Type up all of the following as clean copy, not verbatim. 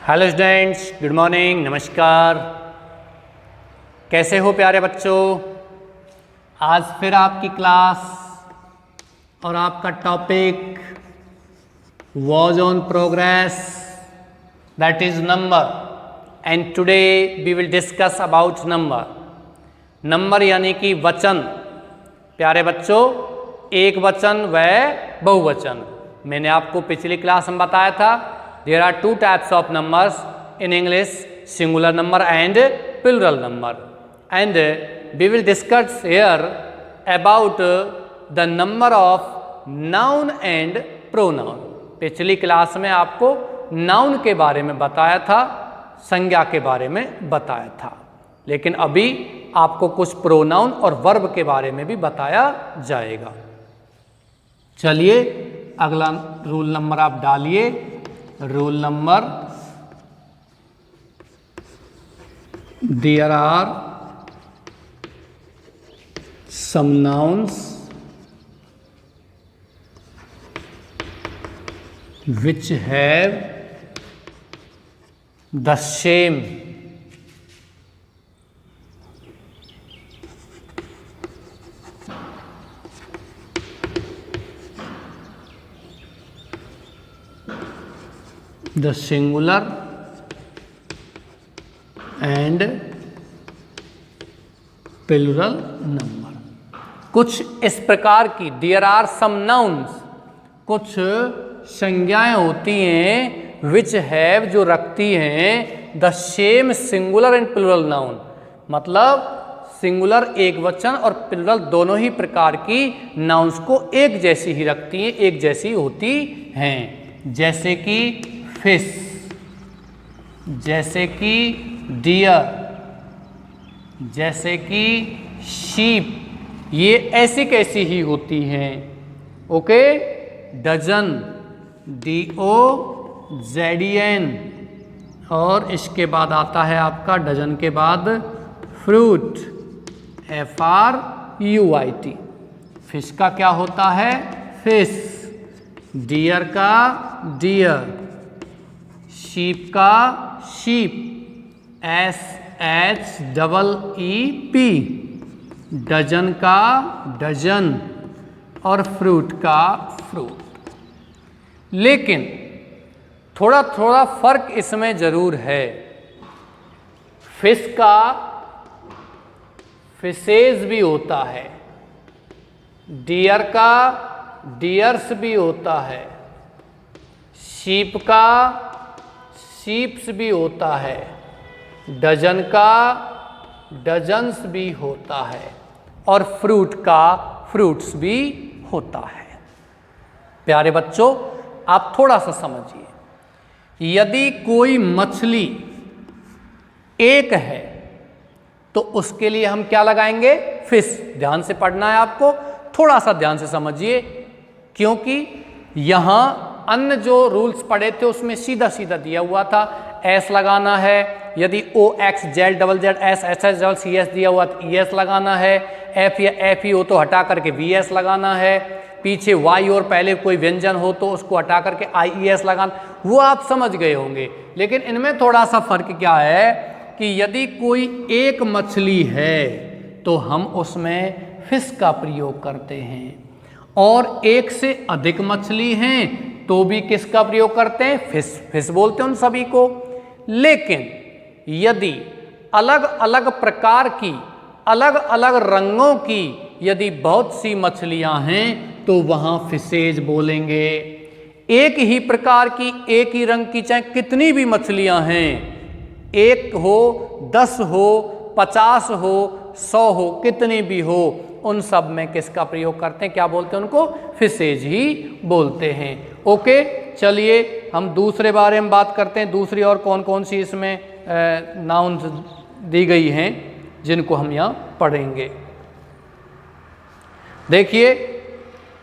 Hello students, good morning, नमस्कार। कैसे हो प्यारे बच्चों? आज फिर आपकी क्लास और आपका topic was on progress, that is number, and today we will discuss about number. Number यानी कि वचन। प्यारे बच्चों, एक वचन व बहुवचन। मैंने आपको पिछली क्लास में बताया था there are two types of numbers in English, singular number and plural number, and we will discuss here about the number of noun and pronoun. पिछली क्लास में आपको नाउन के बारे में बताया था, संज्ञा के बारे में बताया था, लेकिन अभी आपको कुछ प्रोनाउन और वर्ब के बारे में भी बताया जाएगा। चलिए अगला रूल नंबर आप डालिए। Rule number, there are some nouns which have the same the singular and plural number। कुछ इस प्रकार की देयर आर सम नाउन्स, कुछ संज्ञाएं होती हैं विच हैव, जो रखती हैं the same singular and plural noun, मतलब सिंगुलर एक वचन और प्लुरल दोनों ही प्रकार की नाउन्स को एक जैसी ही रखती हैं, एक जैसी होती हैं। जैसे कि फिश, जैसे कि डियर, जैसे कि शीप, ये ऐसी कैसी ही होती हैं। ओके, डजन, DOZEN, और इसके बाद आता है आपका डजन के बाद फ्रूट, FRUIT। फिश का क्या होता है? फिश। डियर का डियर, शीप का शीप, SHEEP, डजन का डजन, और फ्रूट का फ्रूट। लेकिन थोड़ा थोड़ा फर्क इसमें जरूर है। फिश का फिशेज भी होता है, डियर का डियर्स भी होता है, शीप का शीप्स भी होता है, डजन का डजन्स भी होता है, और फ्रूट का फ्रूट्स भी होता है। प्यारे बच्चों, आप थोड़ा सा समझिए, यदि कोई मछली एक है तो उसके लिए हम क्या लगाएंगे? फिश। ध्यान से पढ़ना है आपको, थोड़ा सा ध्यान से समझिए, क्योंकि यहां अन्य जो रूल्स पढ़े थे उसमें सीधा सीधा दिया हुआ था एस लगाना है, यदि OXZZS दिया हुआ तो ES लगाना है, F या FE हो तो हटा करके VS लगाना है, पीछे Y और पहले कोई व्यंजन हो तो उसको हटा करके IES लगाना, वो आप समझ गए होंगे। लेकिन इनमें थोड़ा सा फर्क क्या है कि यदि कोई एक मछली है तो हम उसमें फिश का प्रयोग करते हैं, और एक से अधिक मछली हैं तो भी किसका प्रयोग करते हैं? फिश। फिश बोलते हैं उन सभी को। लेकिन यदि अलग अलग प्रकार की, अलग अलग रंगों की यदि बहुत सी मछलियां हैं तो वहां फिशेज बोलेंगे। एक ही प्रकार की, एक ही रंग की चाहे कितनी भी मछलियां हैं, एक हो, 10 हो, 50 हो, 100 हो, कितनी भी हो, उन सब में किसका प्रयोग करते हैं? क्या बोलते हैं उनको? फिशेज ही बोलते हैं। ओके, चलिए हम दूसरे बारे में बात करते हैं। दूसरी और कौन कौन सी इसमें नाउन्स दी गई हैं जिनको हम यहाँ पढ़ेंगे। देखिए,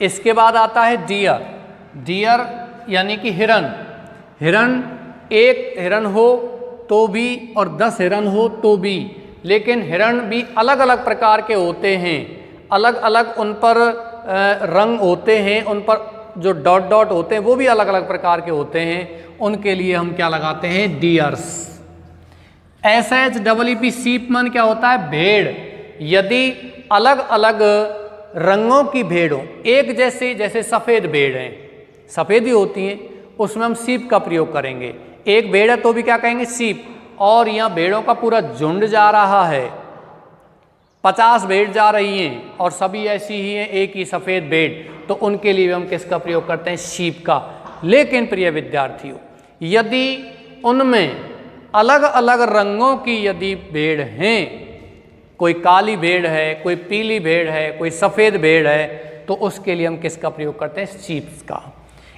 इसके बाद आता है डियर। डियर यानी कि हिरन। हिरन, एक हिरन हो तो भी और 10 हिरन हो तो भी, लेकिन हिरन भी अलग अलग प्रकार के होते हैं, अलग अलग उन पर रंग होते हैं, उन पर जो डॉट डॉट होते हैं वो भी अलग अलग प्रकार के होते हैं, उनके लिए हम क्या लगाते हैं, डियर्स। SHEEP शीपमन क्या होता है, भेड़। यदि अलग अलग रंगों की भेड़ हो, एक जैसे सफ़ेद भेड़ हैं, सफ़ेद ही होती हैं, उसमें हम शीप का प्रयोग करेंगे। एक भेड़ है तो भी क्या कहेंगे, शीप। और यहाँ भेड़ों का पूरा झुंड जा रहा है, 50 भेड़ जा रही हैं और सभी ऐसी ही हैं, एक ही सफ़ेद भेड़, तो उनके लिए हम किसका प्रयोग करते हैं, शीप का। लेकिन प्रिय विद्यार्थियों, यदि उनमें अलग अलग रंगों की यदि भेड़ हैं, कोई काली भेड़ है, कोई पीली भेड़ है, कोई सफ़ेद भेड़ है, तो उसके लिए हम किसका प्रयोग करते हैं, शीप्स का।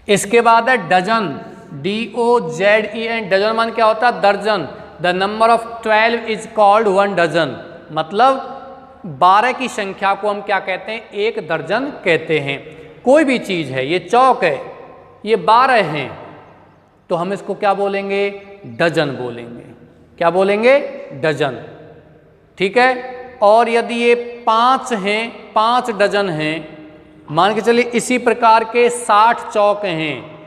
इसके बाद है डजन, DOZEN, डजन मान क्या होता है, दर्जन। The number of 12 is called 1 dozen, मतलब 12 की संख्या को हम क्या कहते हैं, 1 दर्जन कहते हैं। कोई भी चीज़ है, ये चौक है, ये 12 हैं, तो हम इसको क्या बोलेंगे, डजन बोलेंगे। क्या बोलेंगे, डजन। ठीक है। और यदि ये 5 हैं, 5 डजन हैं, मान के चलिए इसी प्रकार के 60 चौक हैं,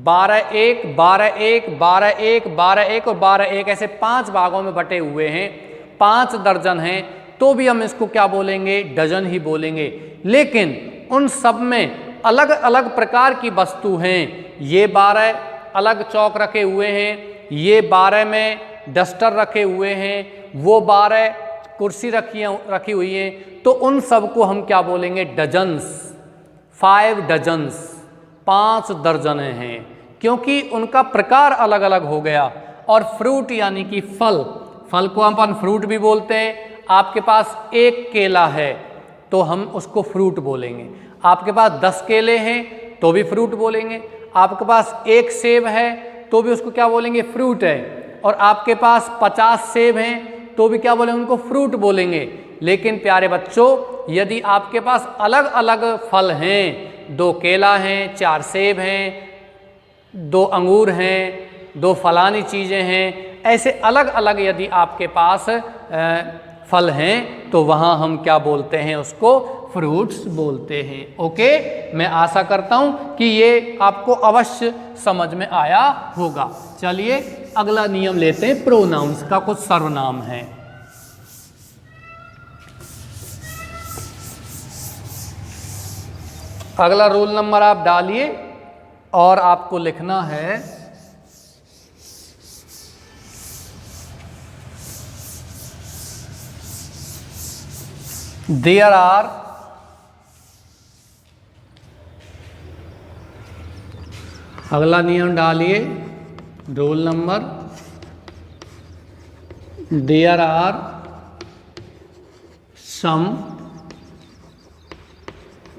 12-1, 12-1, 12-1, 12-1 और 12-1, ऐसे 5 भागों में बटे हुए हैं, 5 दर्जन हैं, तो भी हम इसको क्या बोलेंगे, डजन ही बोलेंगे। लेकिन उन सब में अलग अलग प्रकार की वस्तु हैं। ये 12 अलग चौक रखे हुए हैं, ये 12 में डस्टर रखे हुए हैं, वो 12 कुर्सी रखी हुई हैं, तो उन सब को हम क्या बोलेंगे, डजन्स। 5 डजन्स, 5 दर्जन हैं, क्योंकि उनका प्रकार अलग अलग हो गया। और फ्रूट यानी कि फल, फल को अपन फ्रूट भी बोलते हैं। आपके पास एक केला है तो हम उसको फ्रूट बोलेंगे, आपके पास 10 केले हैं तो भी फ्रूट बोलेंगे, आपके पास 1 सेब है तो भी उसको क्या बोलेंगे, फ्रूट है, और आपके पास 50 सेब हैं तो भी क्या बोलेंगे, उनको फ्रूट बोलेंगे। लेकिन प्यारे बच्चों, यदि आपके पास अलग अलग फल हैं, 2 केला हैं, 4 सेब हैं, 2 अंगूर हैं, 2 फलानी चीज़ें हैं, ऐसे अलग अलग यदि आपके पास फल हैं, तो वहाँ हम क्या बोलते हैं, उसको फ्रूट्स बोलते हैं। ओके, मैं आशा करता हूँ कि ये आपको अवश्य समझ में आया होगा। चलिए अगला नियम लेते हैं, प्रोनाउंस का कुछ सर्वनाम हैं। अगला रूल नंबर आप डालिए और आपको लिखना है देयर आर अगला नियम डालिए, rule number, there are some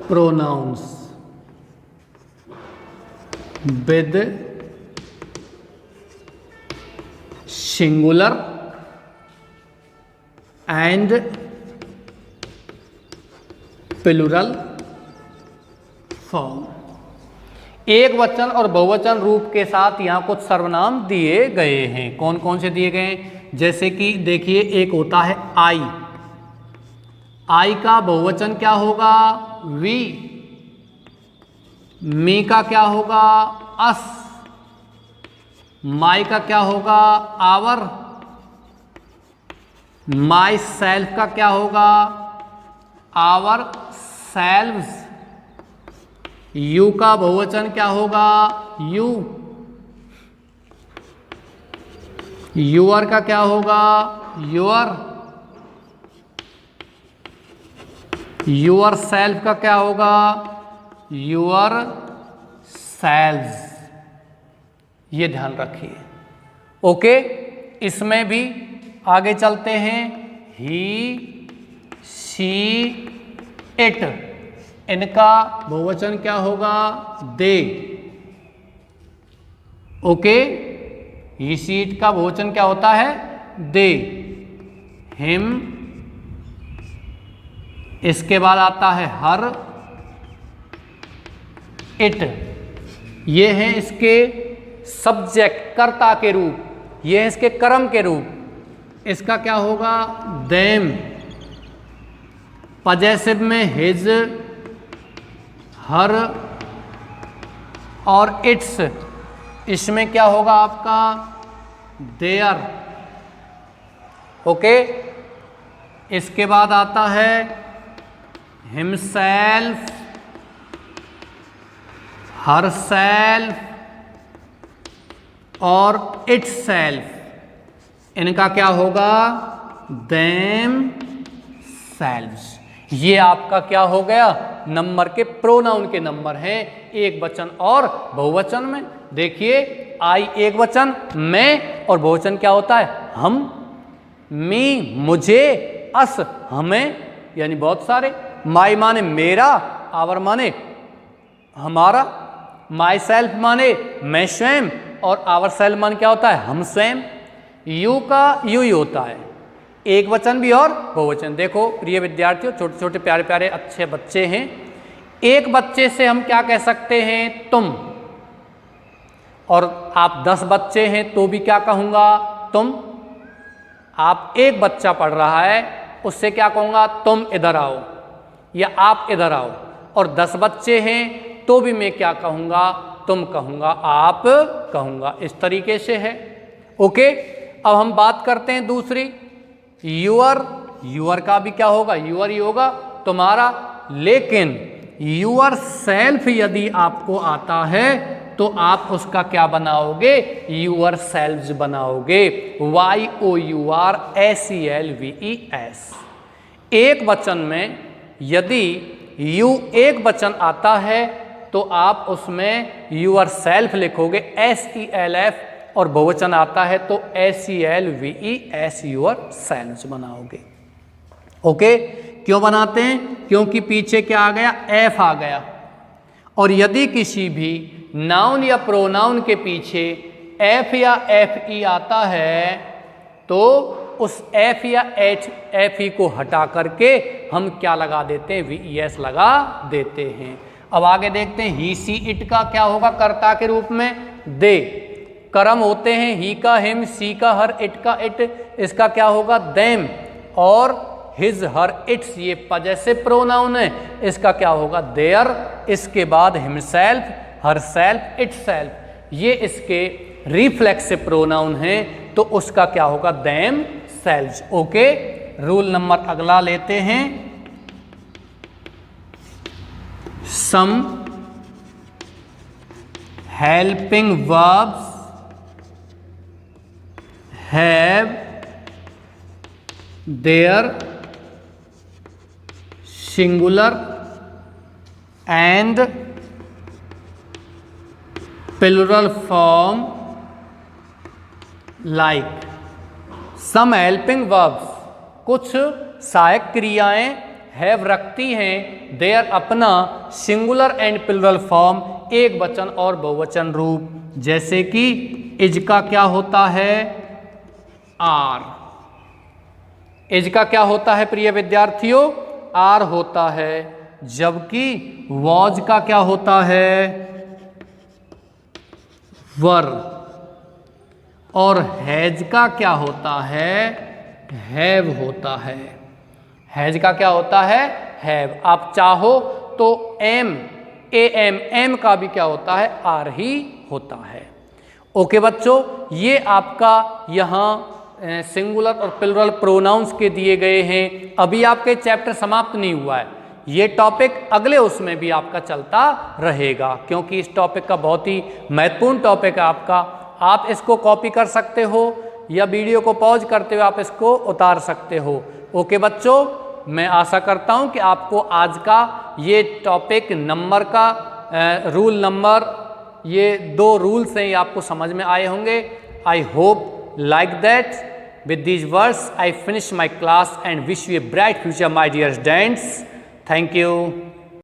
pronouns with singular and plural form. एक वचन और बहुवचन रूप के साथ यहाँ कुछ सर्वनाम दिए गए हैं। कौन कौन से दिए गए हैं? जैसे कि देखिए, एक होता है आई, आई का बहुवचन क्या होगा? वी। मी का क्या होगा? अस। माई का क्या होगा? आवर। माई सेल्फ का क्या होगा? Our selves. यू का बहुवचन क्या होगा? यू। यूअर का क्या होगा? योर। यूअर सेल्फ का क्या होगा? Your selves. ये ध्यान रखिए। ओके, इसमें भी आगे चलते हैं। ही, शी, इट, इनका बहुवचन क्या होगा? दे। ओके, ही, शी, इट का बहुवचन क्या होता है? दे। हिम, इसके बाद आता है हर, इट। ये हैं इसके सब्जेक्ट, कर्ता के रूप, ये है इसके कर्म के रूप। इसका क्या होगा? देम। पजेसिव में हिज, हर, और इट्स, इसमें क्या होगा आपका देयर। ओके, इसके बाद आता है हिमसेल्फ, हरसेल्फ और इटसेल्फ। इनका क्या होगा देम सेल्व्स। ये आपका क्या हो गया नंबर के प्रोनाउन के नंबर हैं एक वचन और बहुवचन में। देखिए आई एक वचन, मैं, और बहुवचन क्या होता है हम, मी मुझे, अस हमें यानी बहुत सारे, माई माने मेरा, आवर माने हमारा, माई सेल्फ माने मैं स्वयं, और आवर सेल्फ मान क्या होता है हम स्वयं। यू का यू ही होता है, एक वचन भी और बहुवचन। देखो प्रिय विद्यार्थियों, छोटे छोटे प्यारे प्यारे अच्छे बच्चे हैं, एक बच्चे से हम क्या कह सकते हैं तुम, और आप 10 बच्चे हैं तो भी क्या कहूँगा तुम। आप एक बच्चा पढ़ रहा है उससे क्या कहूँगा तुम इधर आओ या आप इधर आओ, और 10 बच्चे हैं तो भी मैं क्या कहूँगा तुम कहूँगा, आप कहूँगा। इस तरीके से है। ओके, अब हम बात करते हैं दूसरी, यूअर। यूअर का भी क्या होगा यूअर ही होगा तुम्हारा, लेकिन यूअर सेल्फ यदि आपको आता है तो आप उसका क्या बनाओगे यूअर सेल्व्स बनाओगे, YOURSELVES। एक वचन में यदि यू एक वचन आता है तो आप उसमें यूअर सेल्फ लिखोगे SELF, और बहुवचन आता है तो SELVES यूअर सेल्व्स बनाओगे। ओके, क्यों बनाते हैं क्योंकि पीछे क्या आ गया एफ आ गया, और यदि किसी भी नाउन या प्रोनाउन के पीछे एफ या FE आता है तो उस एफ या FE को हटा करके हम क्या लगा देते हैं VES लगा देते हैं। अब आगे देखते हैं ही सी इट का क्या होगा कर्ता के रूप में दे, कर्म होते हैं ही का हिम, सी का हर, इट का इट, इसका क्या होगा देम, और हिज हर इट्स ये पजेसिव प्रोनाउन है, इसका क्या होगा देयर। इसके बाद हिमसेल्फ, हरसेल्फ, इटसेल्फ ये इसके रिफ्लेक्सिव प्रोनाउन हैं तो उसका क्या होगा themselves. Okay, rule number अगला लेते हैं, some helping verbs have their singular and plural form like. Some helping verbs कुछ सहायक क्रियाएं हैव रखती हैं देयर अपना सिंगुलर एंड प्लूरल फॉर्म एक वचन और बहुवचन रूप, जैसे कि इज का क्या होता है आर, इज का क्या होता है प्रिय विद्यार्थियों आर होता है, जबकि वॉज का क्या होता है वर, और हैज का क्या होता है हैव होता है। हैज का क्या होता है हैव। आप चाहो तो एम एम का भी क्या होता है आर ही होता है। ओके बच्चों, ये आपका यहाँ सिंगुलर और प्लूरल प्रोनाउंस के दिए गए हैं। अभी आपके चैप्टर समाप्त नहीं हुआ है, ये टॉपिक अगले उसमें भी आपका चलता रहेगा, क्योंकि इस टॉपिक का बहुत ही महत्वपूर्ण टॉपिक है आपका। आप इसको कॉपी कर सकते हो या वीडियो को पॉज करते हुए आप इसको उतार सकते हो। ओके बच्चों, मैं आशा करता हूँ कि आपको आज का ये टॉपिक नंबर का रूल नंबर, ये 2 रूल्स हैं, ये आपको समझ में आए होंगे। I hope like that. With these words I finish my class and wish you a bright future my dear students. Thank you.